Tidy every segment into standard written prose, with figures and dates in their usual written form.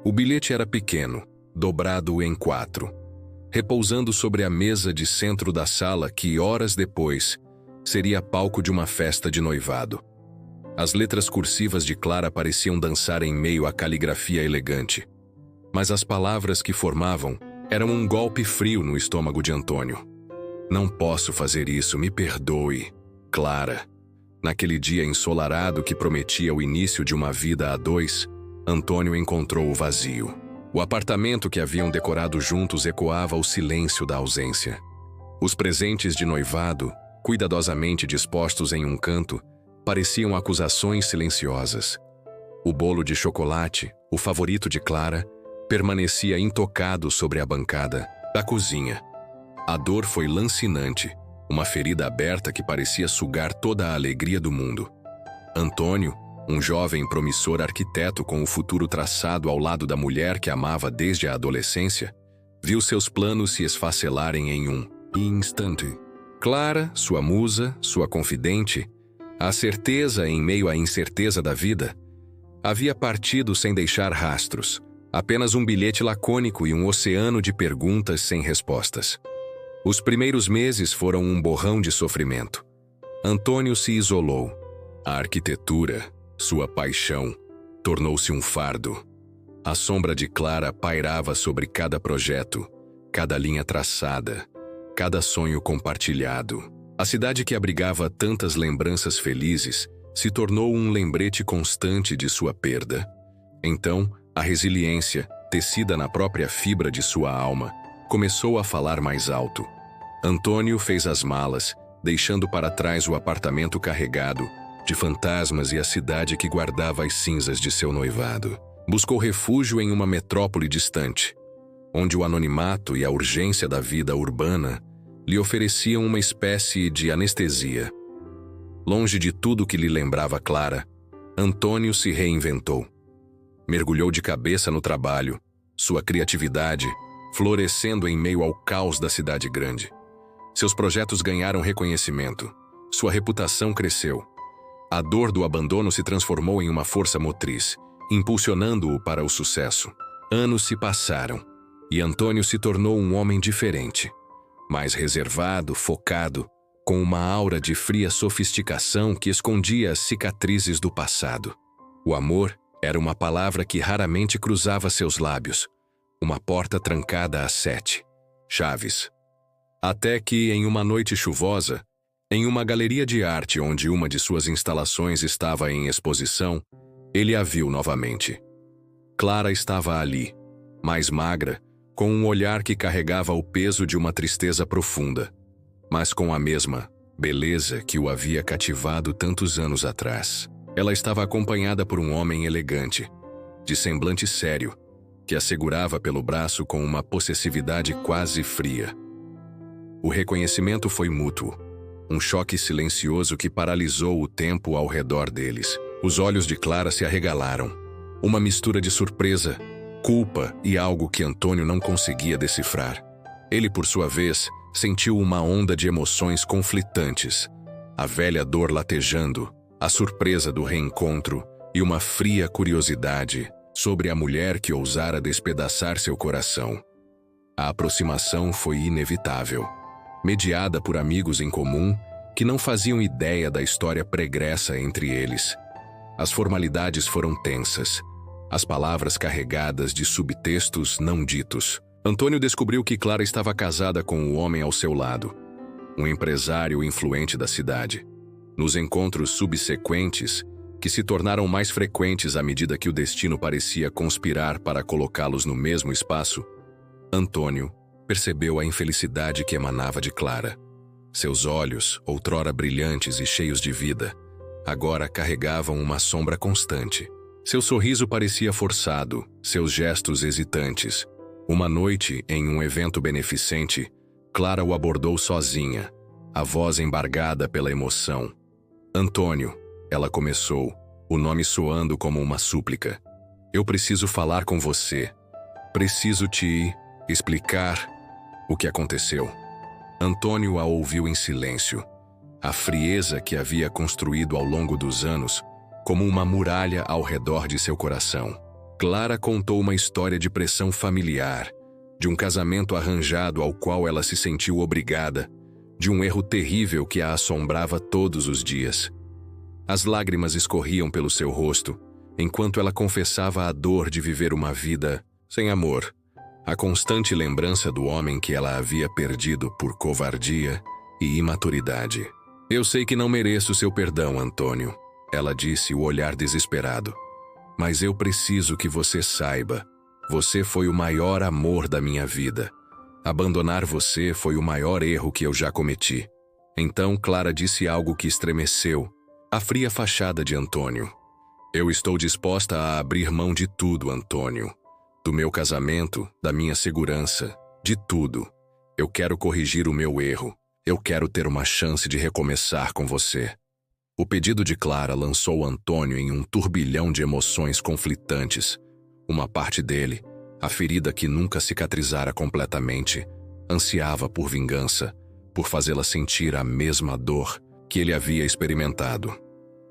O bilhete era pequeno, dobrado em 4, repousando sobre a mesa de centro da sala que, horas depois, seria palco de uma festa de noivado. As letras cursivas de Clara pareciam dançar em meio à caligrafia elegante, mas as palavras que formavam eram um golpe frio no estômago de Antônio. Não posso fazer isso, me perdoe, Clara. Naquele dia ensolarado que prometia o início de uma vida a dois, Antônio encontrou o vazio. O apartamento que haviam decorado juntos ecoava o silêncio da ausência. Os presentes de noivado, cuidadosamente dispostos em um canto, pareciam acusações silenciosas. O bolo de chocolate, o favorito de Clara, permanecia intocado sobre a bancada da cozinha. A dor foi lancinante, uma ferida aberta que parecia sugar toda a alegria do mundo. Antônio, um jovem promissor arquiteto com o futuro traçado ao lado da mulher que amava desde a adolescência, viu seus planos se esfacelarem em um instante. Clara, sua musa, sua confidente, a certeza em meio à incerteza da vida, havia partido sem deixar rastros, apenas um bilhete lacônico e um oceano de perguntas sem respostas. Os primeiros meses foram um borrão de sofrimento. Antônio se isolou. A arquitetura, sua paixão, tornou-se um fardo. A sombra de Clara pairava sobre cada projeto, cada linha traçada, cada sonho compartilhado. A cidade que abrigava tantas lembranças felizes se tornou um lembrete constante de sua perda. Então, a resiliência, tecida na própria fibra de sua alma, começou a falar mais alto. Antônio fez as malas, deixando para trás o apartamento carregado de fantasmas e a cidade que guardava as cinzas de seu noivado. Buscou refúgio em uma metrópole distante, onde o anonimato e a urgência da vida urbana lhe ofereciam uma espécie de anestesia. Longe de tudo que lhe lembrava Clara, Antônio se reinventou. Mergulhou de cabeça no trabalho, sua criatividade florescendo em meio ao caos da cidade grande. Seus projetos ganharam reconhecimento, sua reputação cresceu. A dor do abandono se transformou em uma força motriz, impulsionando-o para o sucesso. Anos se passaram, e Antônio se tornou um homem diferente, mais reservado, focado, com uma aura de fria sofisticação que escondia as cicatrizes do passado. O amor era uma palavra que raramente cruzava seus lábios, uma porta trancada a 7 chaves. Até que, em uma noite chuvosa, em uma galeria de arte onde uma de suas instalações estava em exposição, ele a viu novamente. Clara estava ali, mais magra, com um olhar que carregava o peso de uma tristeza profunda, mas com a mesma beleza que o havia cativado tantos anos atrás. Ela estava acompanhada por um homem elegante, de semblante sério, que a segurava pelo braço com uma possessividade quase fria. O reconhecimento foi mútuo. Um choque silencioso que paralisou o tempo ao redor deles. Os olhos de Clara se arregalaram. Uma mistura de surpresa, culpa e algo que Antônio não conseguia decifrar. Ele, por sua vez, sentiu uma onda de emoções conflitantes. A velha dor latejando, a surpresa do reencontro e uma fria curiosidade sobre a mulher que ousara despedaçar seu coração. A aproximação foi inevitável, mediada por amigos em comum que não faziam ideia da história pregressa entre eles. As formalidades foram tensas, as palavras carregadas de subtextos não ditos. Antônio descobriu que Clara estava casada com o homem ao seu lado, um empresário influente da cidade. Nos encontros subsequentes, que se tornaram mais frequentes à medida que o destino parecia conspirar para colocá-los no mesmo espaço, Antônio percebeu a infelicidade que emanava de Clara. Seus olhos, outrora brilhantes e cheios de vida, agora carregavam uma sombra constante. Seu sorriso parecia forçado, seus gestos hesitantes. Uma noite, em um evento beneficente, Clara o abordou sozinha, a voz embargada pela emoção. Antônio, ela começou, o nome soando como uma súplica. Eu preciso falar com você. Preciso te explicar o que aconteceu. Antônio a ouviu em silêncio. A frieza que havia construído ao longo dos anos, como uma muralha ao redor de seu coração. Clara contou uma história de pressão familiar, de um casamento arranjado ao qual ela se sentiu obrigada, de um erro terrível que a assombrava todos os dias. As lágrimas escorriam pelo seu rosto, enquanto ela confessava a dor de viver uma vida sem amor, a constante lembrança do homem que ela havia perdido por covardia e imaturidade. Eu sei que não mereço seu perdão, Antônio, ela disse, o olhar desesperado. Mas eu preciso que você saiba, você foi o maior amor da minha vida. Abandonar você foi o maior erro que eu já cometi. Então Clara disse algo que estremeceu a fria fachada de Antônio. Eu estou disposta a abrir mão de tudo, Antônio. Do meu casamento, da minha segurança, de tudo. Eu quero corrigir o meu erro. Eu quero ter uma chance de recomeçar com você. O pedido de Clara lançou Antônio em um turbilhão de emoções conflitantes. Uma parte dele, a ferida que nunca cicatrizara completamente, ansiava por vingança, por fazê-la sentir a mesma dor que ele havia experimentado.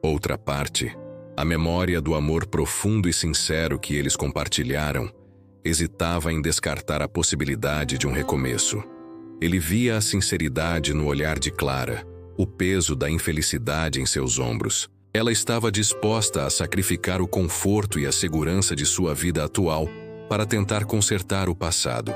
Outra parte, a memória do amor profundo e sincero que eles compartilharam, hesitava em descartar a possibilidade de um recomeço. Ele via a sinceridade no olhar de Clara, o peso da infelicidade em seus ombros. Ela estava disposta a sacrificar o conforto e a segurança de sua vida atual para tentar consertar o passado.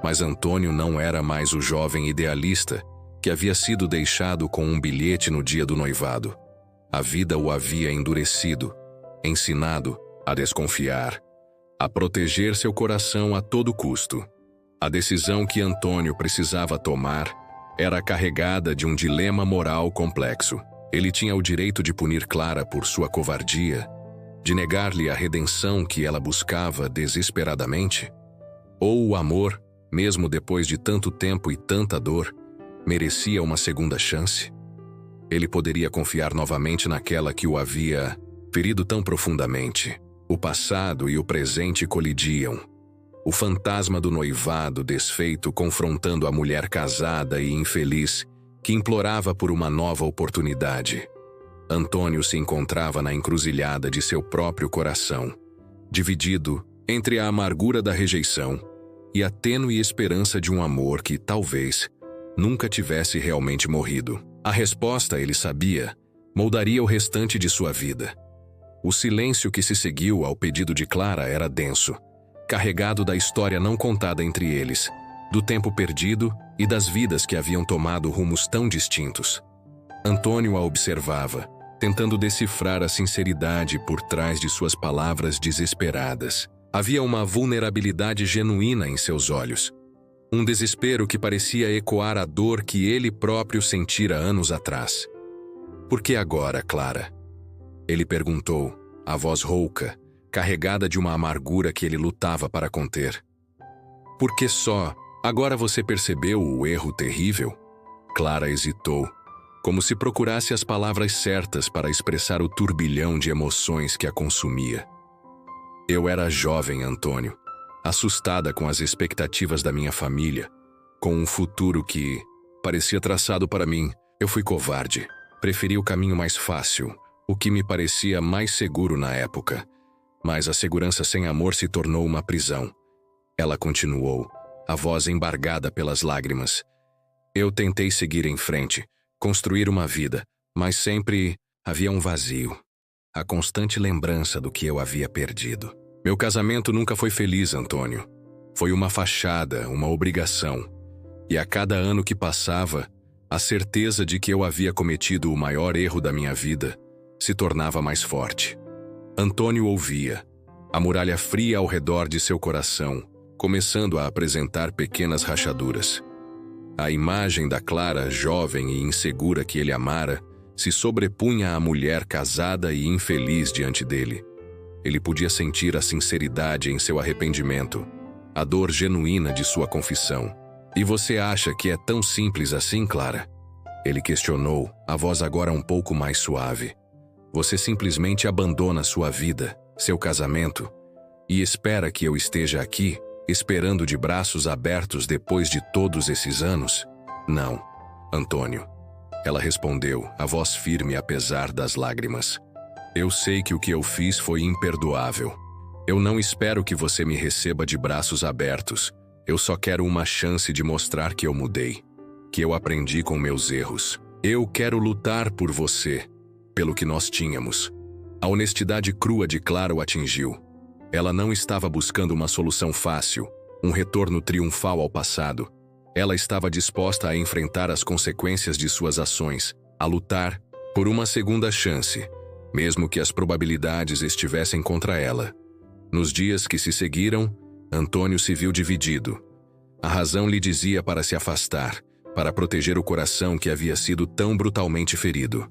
Mas Antônio não era mais o jovem idealista que havia sido deixado com um bilhete no dia do noivado. A vida o havia endurecido, ensinado a desconfiar, a proteger seu coração a todo custo. A decisão que Antônio precisava tomar era carregada de um dilema moral complexo. Ele tinha o direito de punir Clara por sua covardia, de negar-lhe a redenção que ela buscava desesperadamente? Ou o amor, mesmo depois de tanto tempo e tanta dor, merecia uma segunda chance? Ele poderia confiar novamente naquela que o havia ferido tão profundamente. O passado e o presente colidiam. O fantasma do noivado desfeito confrontando a mulher casada e infeliz que implorava por uma nova oportunidade. Antônio se encontrava na encruzilhada de seu próprio coração, dividido entre a amargura da rejeição e a tênue esperança de um amor que, talvez, nunca tivesse realmente morrido. A resposta, ele sabia, moldaria o restante de sua vida. O silêncio que se seguiu ao pedido de Clara era denso, carregado da história não contada entre eles, do tempo perdido e das vidas que haviam tomado rumos tão distintos. Antônio a observava, tentando decifrar a sinceridade por trás de suas palavras desesperadas. Havia uma vulnerabilidade genuína em seus olhos, um desespero que parecia ecoar a dor que ele próprio sentira anos atrás. Por que agora, Clara? Ele perguntou, a voz rouca, carregada de uma amargura que ele lutava para conter. Por que só? Agora você percebeu o erro terrível? Clara hesitou, como se procurasse as palavras certas para expressar o turbilhão de emoções que a consumia. Eu era jovem, Antônio, assustada com as expectativas da minha família, com um futuro que parecia traçado para mim. Eu fui covarde, preferi o caminho mais fácil, o que me parecia mais seguro na época. Mas a segurança sem amor se tornou uma prisão. Ela continuou, a voz embargada pelas lágrimas. Eu tentei seguir em frente, construir uma vida, mas sempre havia um vazio. A constante lembrança do que eu havia perdido. Meu casamento nunca foi feliz, Antônio. Foi uma fachada, uma obrigação. E a cada ano que passava, a certeza de que eu havia cometido o maior erro da minha vida se tornava mais forte. Antônio ouvia, a muralha fria ao redor de seu coração, começando a apresentar pequenas rachaduras. A imagem da Clara, jovem e insegura que ele amara, se sobrepunha à mulher casada e infeliz diante dele. Ele podia sentir a sinceridade em seu arrependimento, a dor genuína de sua confissão. E você acha que é tão simples assim, Clara? Ele questionou, a voz agora um pouco mais suave. Você simplesmente abandona sua vida, seu casamento, e espera que eu esteja aqui, esperando de braços abertos depois de todos esses anos? Não, Antônio. Ela respondeu, a voz firme apesar das lágrimas. Eu sei que o que eu fiz foi imperdoável. Eu não espero que você me receba de braços abertos. Eu só quero uma chance de mostrar que eu mudei, que eu aprendi com meus erros. Eu quero lutar por você, pelo que nós tínhamos. A honestidade crua de Clara o atingiu. Ela não estava buscando uma solução fácil, um retorno triunfal ao passado. Ela estava disposta a enfrentar as consequências de suas ações, a lutar por uma segunda chance, mesmo que as probabilidades estivessem contra ela. Nos dias que se seguiram, Antônio se viu dividido. A razão lhe dizia para se afastar, para proteger o coração que havia sido tão brutalmente ferido.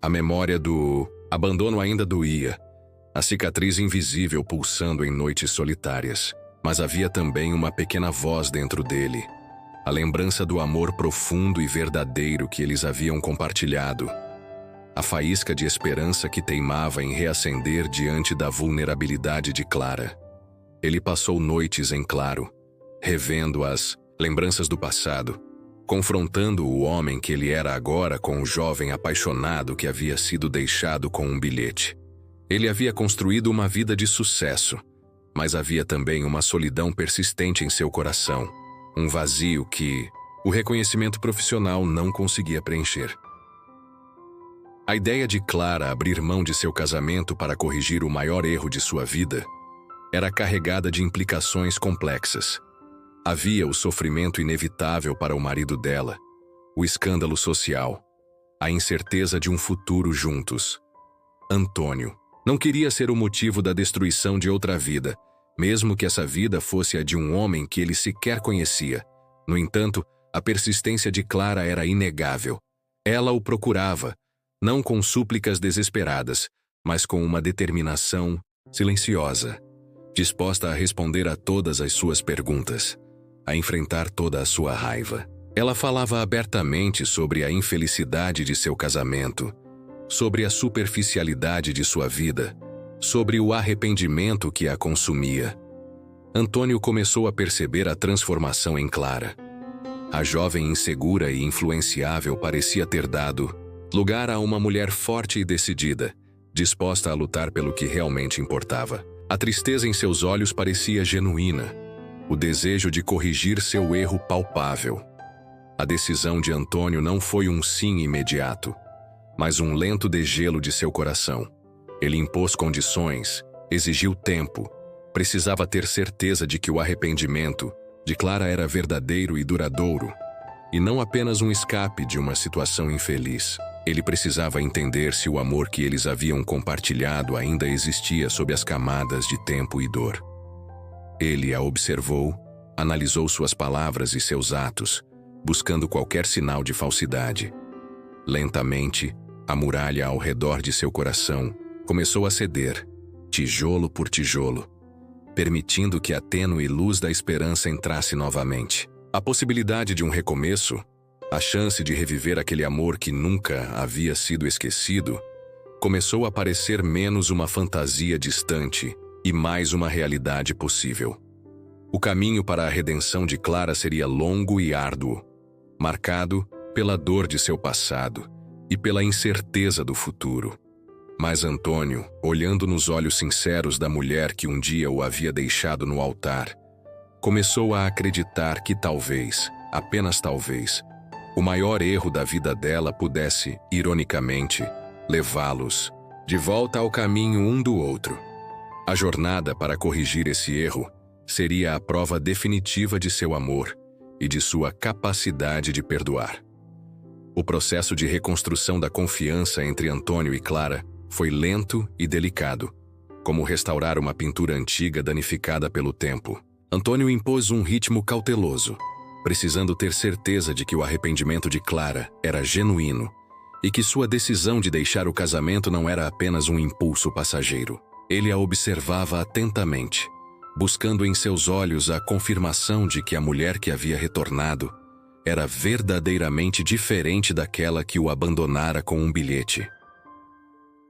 A memória do abandono ainda doía, a cicatriz invisível pulsando em noites solitárias. Mas havia também uma pequena voz dentro dele, a lembrança do amor profundo e verdadeiro que eles haviam compartilhado. A faísca de esperança que teimava em reacender diante da vulnerabilidade de Clara. Ele passou noites em claro, revendo as lembranças do passado, confrontando o homem que ele era agora com o jovem apaixonado que havia sido deixado com um bilhete. Ele havia construído uma vida de sucesso, mas havia também uma solidão persistente em seu coração, um vazio que o reconhecimento profissional não conseguia preencher. A ideia de Clara abrir mão de seu casamento para corrigir o maior erro de sua vida era carregada de implicações complexas. Havia o sofrimento inevitável para o marido dela, o escândalo social, a incerteza de um futuro juntos. Antônio não queria ser o motivo da destruição de outra vida, mesmo que essa vida fosse a de um homem que ele sequer conhecia. No entanto, a persistência de Clara era inegável. Ela o procurava, não com súplicas desesperadas, mas com uma determinação silenciosa, disposta a responder a todas as suas perguntas, a enfrentar toda a sua raiva. Ela falava abertamente sobre a infelicidade de seu casamento, sobre a superficialidade de sua vida, sobre o arrependimento que a consumia. Antônio começou a perceber a transformação em Clara. A jovem insegura e influenciável parecia ter dado lugar a uma mulher forte e decidida, disposta a lutar pelo que realmente importava. A tristeza em seus olhos parecia genuína, o desejo de corrigir seu erro palpável. A decisão de Antônio não foi um sim imediato, mas um lento degelo de seu coração. Ele impôs condições, exigiu tempo, precisava ter certeza de que o arrependimento de Clara era verdadeiro e duradouro, e não apenas um escape de uma situação infeliz. Ele precisava entender se o amor que eles haviam compartilhado ainda existia sob as camadas de tempo e dor. Ele a observou, analisou suas palavras e seus atos, buscando qualquer sinal de falsidade. Lentamente, a muralha ao redor de seu coração começou a ceder, tijolo por tijolo, permitindo que a tênue luz da esperança entrasse novamente. A possibilidade de um recomeço, a chance de reviver aquele amor que nunca havia sido esquecido, começou a parecer menos uma fantasia distante e mais uma realidade possível. O caminho para a redenção de Clara seria longo e árduo, marcado pela dor de seu passado e pela incerteza do futuro. Mas Antônio, olhando nos olhos sinceros da mulher que um dia o havia deixado no altar, começou a acreditar que talvez, apenas talvez, o maior erro da vida dela pudesse, ironicamente, levá-los de volta ao caminho um do outro. A jornada para corrigir esse erro seria a prova definitiva de seu amor e de sua capacidade de perdoar. O processo de reconstrução da confiança entre Antônio e Clara foi lento e delicado, como restaurar uma pintura antiga danificada pelo tempo. Antônio impôs um ritmo cauteloso, precisando ter certeza de que o arrependimento de Clara era genuíno e que sua decisão de deixar o casamento não era apenas um impulso passageiro. Ele a observava atentamente, buscando em seus olhos a confirmação de que a mulher que havia retornado era verdadeiramente diferente daquela que o abandonara com um bilhete.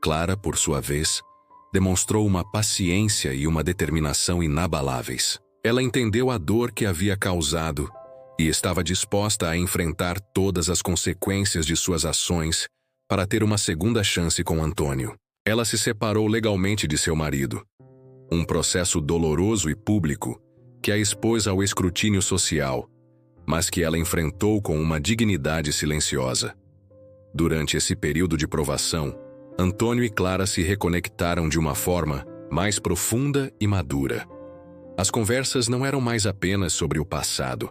Clara, por sua vez, demonstrou uma paciência e uma determinação inabaláveis. Ela entendeu a dor que havia causado e estava disposta a enfrentar todas as consequências de suas ações para ter uma segunda chance com Antônio. Ela se separou legalmente de seu marido, Um processo doloroso e público que a expôs ao escrutínio social, mas que ela enfrentou com uma dignidade silenciosa. Durante esse período de provação, Antônio e Clara se reconectaram de uma forma mais profunda e madura. As conversas não eram mais apenas sobre o passado,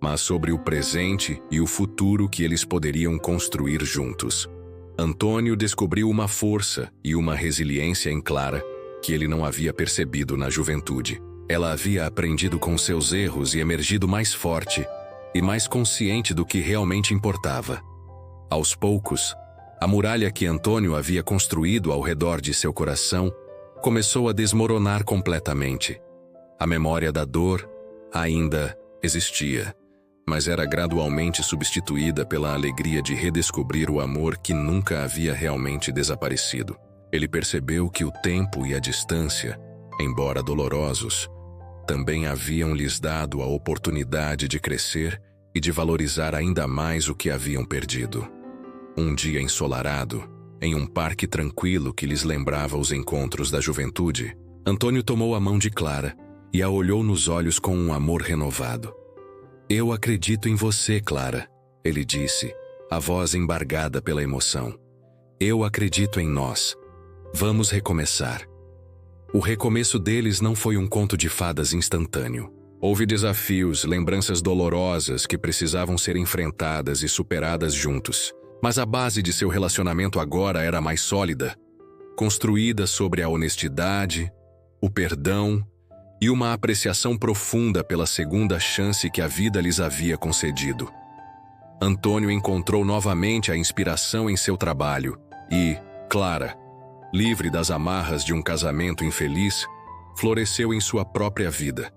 mas sobre o presente e o futuro que eles poderiam construir juntos. Antônio descobriu uma força e uma resiliência em Clara que ele não havia percebido na juventude. Ela havia aprendido com seus erros e emergido mais forte e mais consciente do que realmente importava. Aos poucos, a muralha que Antônio havia construído ao redor de seu coração começou a desmoronar completamente. A memória da dor ainda existia, mas era gradualmente substituída pela alegria de redescobrir o amor que nunca havia realmente desaparecido. Ele percebeu que o tempo e a distância, embora dolorosos, também haviam lhes dado a oportunidade de crescer e de valorizar ainda mais o que haviam perdido. Um dia ensolarado, em um parque tranquilo que lhes lembrava os encontros da juventude, Antônio tomou a mão de Clara e a olhou nos olhos com um amor renovado. "Eu acredito em você, Clara", ele disse, a voz embargada pela emoção. "Eu acredito em nós. Vamos recomeçar." O recomeço deles não foi um conto de fadas instantâneo. Houve desafios, lembranças dolorosas que precisavam ser enfrentadas e superadas juntos. Mas a base de seu relacionamento agora era mais sólida, construída sobre a honestidade, o perdão e uma apreciação profunda pela segunda chance que a vida lhes havia concedido. Antônio encontrou novamente a inspiração em seu trabalho e, Clara, livre das amarras de um casamento infeliz, floresceu em sua própria vida,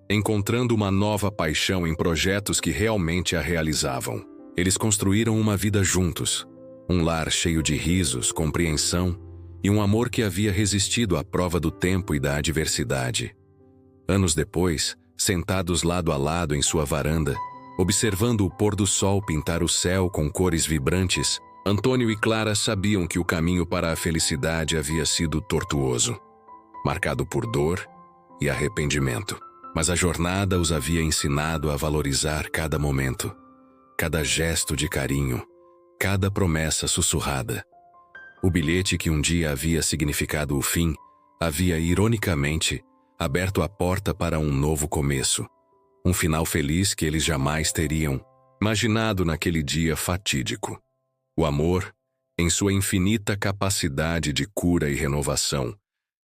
encontrando uma nova paixão em projetos que realmente a realizavam. Eles construíram uma vida juntos, um lar cheio de risos, compreensão e um amor que havia resistido à prova do tempo e da adversidade. Anos depois, sentados lado a lado em sua varanda, observando o pôr do sol pintar o céu com cores vibrantes, Antônio e Clara sabiam que o caminho para a felicidade havia sido tortuoso, marcado por dor e arrependimento. Mas a jornada os havia ensinado a valorizar cada momento, cada gesto de carinho, cada promessa sussurrada. O bilhete que um dia havia significado o fim, havia, ironicamente, aberto a porta para um novo começo, um final feliz que eles jamais teriam imaginado naquele dia fatídico. O amor, em sua infinita capacidade de cura e renovação,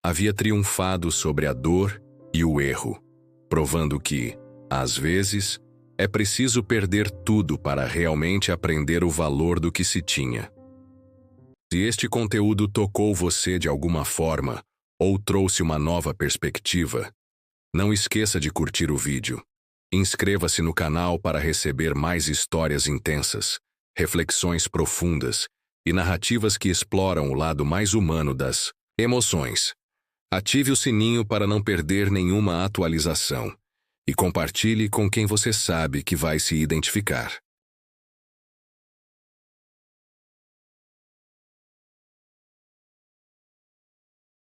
havia triunfado sobre a dor e o erro, provando que, às vezes, é preciso perder tudo para realmente aprender o valor do que se tinha. Se este conteúdo tocou você de alguma forma ou trouxe uma nova perspectiva, não esqueça de curtir o vídeo. Inscreva-se no canal para receber mais histórias intensas, reflexões profundas e narrativas que exploram o lado mais humano das emoções. Ative o sininho para não perder nenhuma atualização e compartilhe com quem você sabe que vai se identificar.